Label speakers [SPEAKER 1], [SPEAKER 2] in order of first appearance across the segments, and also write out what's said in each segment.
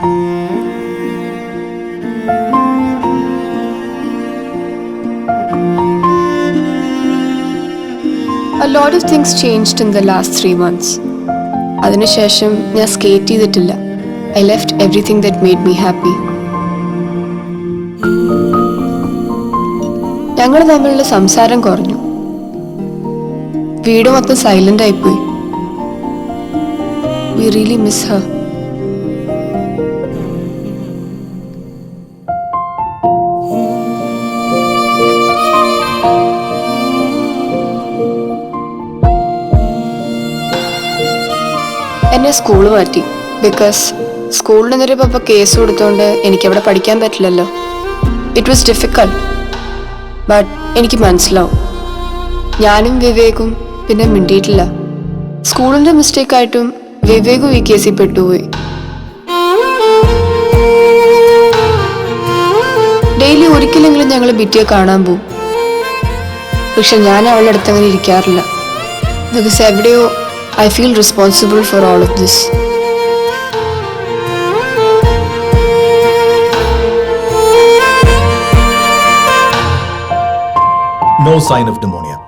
[SPEAKER 1] A lot of things changed in the last 3 months. അതിനുശേഷം ഞാൻ skate ചെയ്തിട്ടില്ല. I left everything that made me happy. ഞങ്ങൾ തമ്മിലുള്ള സംസാരം കുറഞ്ഞു. വീട് മൊത്തം സൈലന്റ് ആയിപ്പോയി. We really miss her. എന്നെ സ്കൂൾ മാറ്റി. ബിക്കോസ് സ്കൂളിൽ നിന്നൊരു പപ്പ കേസ് കൊടുത്തോണ്ട് എനിക്കവിടെ പഠിക്കാൻ പറ്റില്ലല്ലോ. It was difficult. ബട്ട് എനിക്ക് മനസ്സിലാവും. ഞാനും വിവേകും പിന്നെ മിണ്ടിയിട്ടില്ല. സ്കൂളിൻ്റെ മിസ്റ്റേക്കായിട്ടും വിവേകും ഈ കേസിൽ പെട്ടുപോയി. ഡെയിലി ഒരിക്കലെങ്കിലും ഞങ്ങൾ ബിറ്റിയെ കാണാൻ പോവും. പക്ഷെ ഞാൻ അവളുടെ അടുത്ത് അങ്ങനെ ഇരിക്കാറില്ല. ബിക്കോസ് എവിടെയോ I feel responsible for all of this.
[SPEAKER 2] No sign of pneumonia.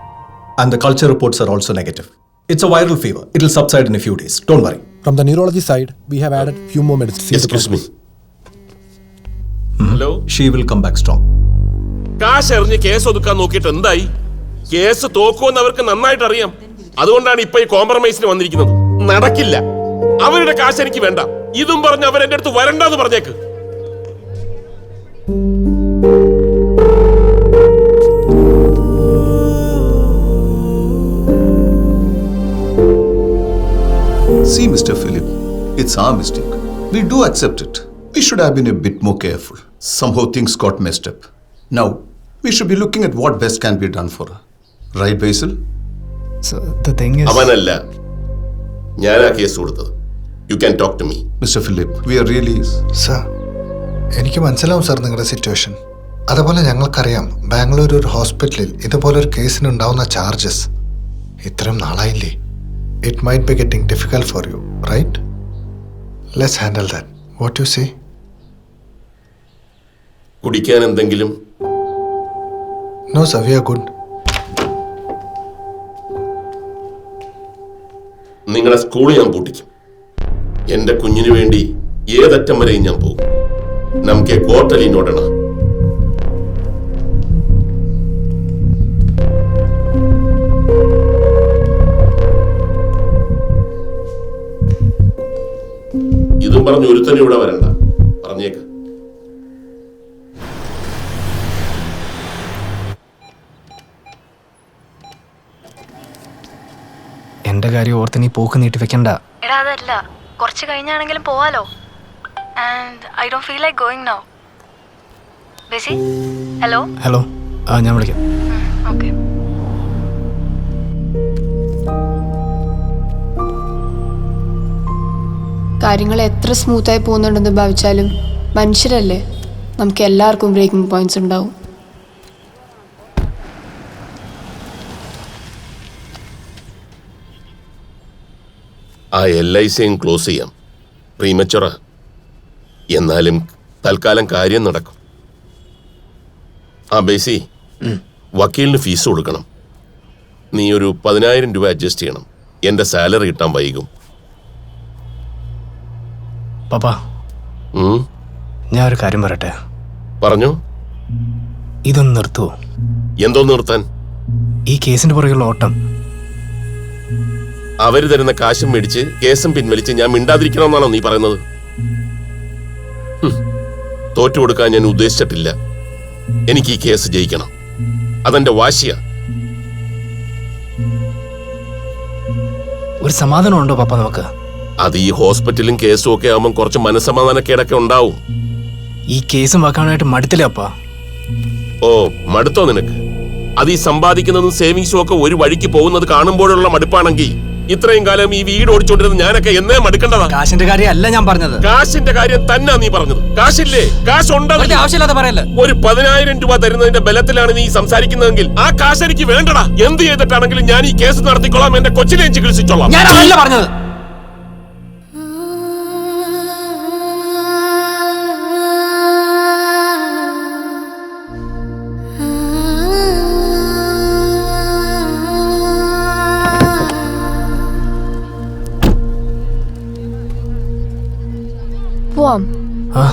[SPEAKER 2] And the culture reports are also negative. It's a viral fever. It'll subside in a few days. Don't worry.
[SPEAKER 3] From the neurology side, we have added few more medicines.
[SPEAKER 4] Excuse me.
[SPEAKER 2] Hello? She will come back strong.
[SPEAKER 4] കാശ് എറിഞ്ഞ് case ഒതുക്കാൻ നോക്കിയിട്ട് എന്തായി? Case തോക്കുമെന്ന് അവർക്ക് നന്നായിട്ട് അറിയാം. അതുകൊണ്ടാണ് ഇപ്പൊ ഈ കോംപ്രമൈസിന് വന്നിരിക്കുന്നത്. നടക്കില്ല. അവരുടെ കാശ് എനിക്ക് വേണ്ട. ഇതും പറഞ്ഞ് അവർ എന്റെ അടുത്ത് വരണ്ടെന്ന് പറഞ്ഞേക്ക്.
[SPEAKER 5] See, Mr. Philip, it's our mistake. We do accept it. We should have been a bit more careful. Somehow things got messed up. Now, we should be looking at what best can be done for her. Right, Basil?
[SPEAKER 3] So, the thing is...
[SPEAKER 4] അവനല്ല, ഞാനാ case കൊടുത്തത്. You can talk to me.
[SPEAKER 5] Mr. Philip, we are really...
[SPEAKER 6] sir, എനിക്ക് മനസ്സിലാവും sir നിങ്ങളുടെ situation. അതുപോലെ ഞങ്ങൾക്കറിയാം ബാംഗ്ലൂർ ഒരു ഹോസ്പിറ്റലിൽ ഇതുപോലൊരു കേസിനുണ്ടാവുന്ന ചാർജസ് ഇത്രയും നാളായില്ലേ. It might be getting difficult for you, right? Let's handle that. What you say?
[SPEAKER 4] കുടിക്കാൻ എന്തെങ്കിലും?
[SPEAKER 6] No sir, we are good.
[SPEAKER 4] നിങ്ങളുടെ സ്കൂൾ ഞാൻ പൂട്ടിക്കും. എന്റെ കുഞ്ഞിനു വേണ്ടി ഏതറ്റം വരെയും ഞാൻ പോകും. നമുക്ക് കോട്ടലിനോടണ. ഇതും പറഞ്ഞ് ഒരുത്തനും ഇവിടെ വരണ്ട. പറഞ്ഞേക്ക്.
[SPEAKER 3] എന്റെ കാര്യം ഓർത്ത് നീ പോക്ക് നീട്ടി വെക്കണ്ട.
[SPEAKER 7] എടാ അതല്ല, കുറച്ച് കഴിഞ്ഞാണെങ്കിലും പോവാലോ. And I don't feel like going now. ബേസി, ഹലോ.
[SPEAKER 3] ഹലോ, ഞാൻ വിളിക്കാം.
[SPEAKER 7] ഓക്കെ.
[SPEAKER 1] കാര്യങ്ങൾ എത്ര സ്മൂത്തായി പോകുന്നുണ്ടെന്ന് ഭാവിച്ചാലും മനുഷ്യരല്ലേ, നമുക്ക് എല്ലാവർക്കും ബ്രേക്കിംഗ് പോയിന്റ്സ് ഉണ്ടാവും.
[SPEAKER 4] ആ LICയും ക്ലോസ് ചെയ്യാം. പ്രീമച്ചുറ. എന്നാലും തൽക്കാലം കാര്യം നടക്കും. ആ ബേസി, വക്കീലിന് ഫീസ് കൊടുക്കണം. നീ ഒരു 10,000 രൂപ അഡ്ജസ്റ്റ് ചെയ്യണം. എന്റെ സാലറി കിട്ടാൻ വൈകും.
[SPEAKER 3] പാപ്പാ, ഞാൻ ഒരു കാര്യം പറയട്ടെ.
[SPEAKER 4] പറഞ്ഞു.
[SPEAKER 3] ഇതൊന്ന് നിർത്തുവോ?
[SPEAKER 4] എന്തോ നിർത്താൻ?
[SPEAKER 3] ഈ കേസിന്റെ പുറകെയുള്ള ഓട്ടം.
[SPEAKER 4] അവര് തരുന്ന കാശും മേടിച്ച് കേസും പിൻവലിച്ച് ഞാൻ മിണ്ടാതിരിക്കണമെന്നാണോ നീ പറയുന്നത്? തോറ്റു കൊടുക്കാൻ ഞാൻ ഉദ്ദേശിച്ചിട്ടില്ല. എനിക്ക് ഈ കേസ് ജയിക്കണം. അതെന്റെ വാശിയാ.
[SPEAKER 3] ഒരു സമാധാനം ഉണ്ടോ പാപ്പ നമുക്ക്?
[SPEAKER 4] അത് ഈ ഹോസ്പിറ്റലും കേസും ഒക്കെ ആവുമ്പോൾ കുറച്ച് മനസ്സമാധാനക്കേടൊക്കെ ഉണ്ടാവും.
[SPEAKER 3] ഈ കേസും വാക്കാനായിട്ട് മടുത്തില്ലേ അപ്പാ?
[SPEAKER 4] ഓ, മടുത്തോ നിനക്ക്? അത് ഈ സമ്പാദിക്കുന്നതും സേവിങ്സും ഒക്കെ ഒരു വഴിക്ക് പോകുന്നത് കാണുമ്പോഴുള്ള മടുപ്പാണെങ്കിൽ ഇത്രയും കാലം ഈ വീട് ഓടിച്ചോണ്ടിരുന്ന ഞാനൊക്കെ എന്നേ മടുക്കേണ്ടതാ.
[SPEAKER 3] കാശിന്റെ കാര്യം അല്ല ഞാൻ പറഞ്ഞത്.
[SPEAKER 4] കാശിന്റെ കാര്യം തന്നെ നീ പറഞ്ഞത്. കാശില്ലേ? കാശ് ഉണ്ടെങ്കിൽ
[SPEAKER 3] ആവശ്യമില്ലാതെ പറയല്ലേ.
[SPEAKER 4] ഒരു 10,000 രൂപ തരുന്നതിന്റെ ബലത്തിലാണ് നീ സംസാരിക്കുന്നതെങ്കിൽ ആ കാശ് എനിക്ക് വേണ്ടടാ. എന്ത് ചെയ്തിട്ടാണെങ്കിലും ഞാൻ ഈ കേസ് നടത്തിക്കൊള്ളാം. എന്റെ കൊച്ചിനെയും ചികിത്സിച്ചോളാം.
[SPEAKER 3] ഞാൻ അതല്ല പറഞ്ഞത്. ആ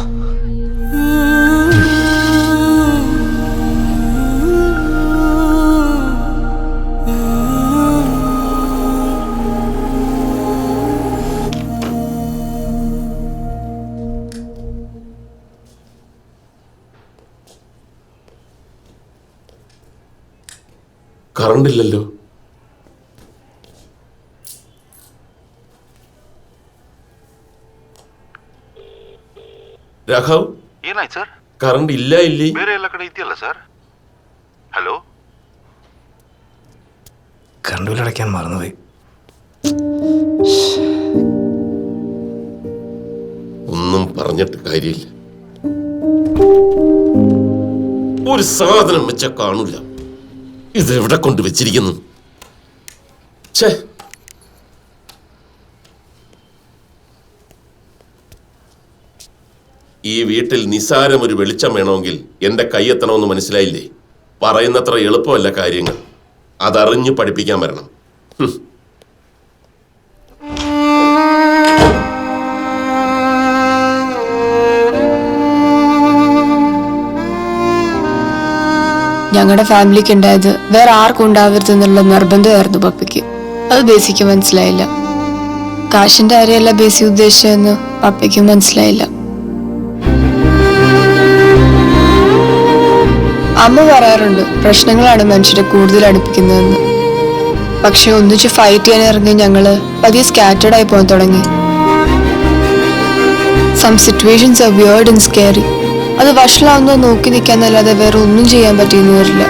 [SPEAKER 4] കറണ്ട് ഇല്ലല്ലോ. ರಾಘವ್
[SPEAKER 8] ಏನಾಯ್ತು ಸರ್?
[SPEAKER 4] ಕರೆಂಟ್ ಇಲ್ಲ ಇಲ್ಲಿ.
[SPEAKER 8] ಬೇರೆ ಎಲ್ಲ ಕಡೆ ಇದೆಯಲ್ಲ ಸರ್. ഹലോ,
[SPEAKER 3] കറണ്ട് ബില്ല് അടയ്ക്കാൻ മറന്നുപോയി.
[SPEAKER 4] ഒന്നും പറഞ്ഞിട്ട് കാര്യമില്ല. ഒരു സാധനം വെച്ച കാണൂല. ഇത് എവിടെ കൊണ്ട് വെച്ചിരിക്കുന്നു? ഛേ, ഈ വീട്ടിൽ നിസാരം ഒരു വെളിച്ചം വേണമെങ്കിൽ എന്റെ കൈയെത്തണമെന്ന് മനസ്സിലായില്ലേ? പറയുന്നത്ര എളുപ്പമല്ല കാര്യങ്ങൾ. അതറിഞ്ഞു പഠിപ്പിക്കാൻ വരണം.
[SPEAKER 1] ഞങ്ങളുടെ ഫാമിലിക്ക് ഉണ്ടായത് വേറെ ആർക്കും ഉണ്ടാവരുതെന്നുള്ള നിർബന്ധമായിരുന്നു പപ്പയ്ക്ക്. അത് ബേസിക്ക് മനസ്സിലായില്ല. കാശിന്റെ കാര്യമല്ല ബേസി ഉദ്ദേശിച്ചതെന്ന് പപ്പയ്ക്കും മനസ്സിലായില്ല. അമ്മ പറയാറുണ്ട് പ്രശ്നങ്ങളാണ് മനുഷ്യരെ കൂടുതൽ അടുപ്പിക്കുന്നതെന്ന്. പക്ഷെ ഒന്നിച്ച് ഫൈറ്റ് ചെയ്യാൻ ഇറങ്ങി ഞങ്ങള് പതിയെ സ്കാറ്റേർഡ് ആയി പോകാൻ തുടങ്ങി. Some situations are weird and scary. അത് വഷളാവുന്നത് നോക്കി നിൽക്കാന്നല്ലാതെ വേറെ ഒന്നും ചെയ്യാൻ പറ്റിയെന്ന് വരില്ല.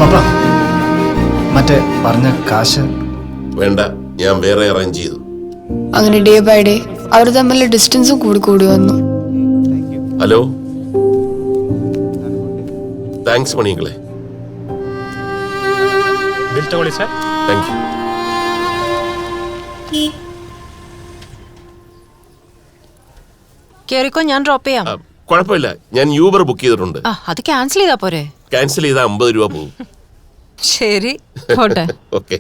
[SPEAKER 3] പപ്പ മറ്റേ പറഞ്ഞ കാശ്
[SPEAKER 4] വേണ്ട, ഞാൻ വേറെ അറേഞ്ച് ചെയ്തു.
[SPEAKER 1] അങ്ങനെ ഡേ ബൈ ഡേ അവർ തമ്മിലുള്ള ഡിസ്റ്റൻസും കൂടി വന്നു.
[SPEAKER 4] ഹലോ, താങ്ക്സ് മണികളെ.
[SPEAKER 9] ബിൽ തಗೊಳ್ಳಿ സർ.
[SPEAKER 4] Thank you.
[SPEAKER 10] കേറിക്കോ, ഞാൻ ഡ്രോപ്പ് ചെയ്യാം.
[SPEAKER 4] കുഴപ്പമില്ല, ഞാൻ യൂബർ ബുക്ക് ചെയ്തിട്ടുണ്ട്.
[SPEAKER 10] ആ, അത് ക്യാൻസൽ ചെയ്താ പോരെ?
[SPEAKER 4] ക്യാൻസൽ ചെയ്താൽ 50 രൂപ പോകും.
[SPEAKER 10] ശരി, പോട്ടെ.
[SPEAKER 4] ഓക്കെ.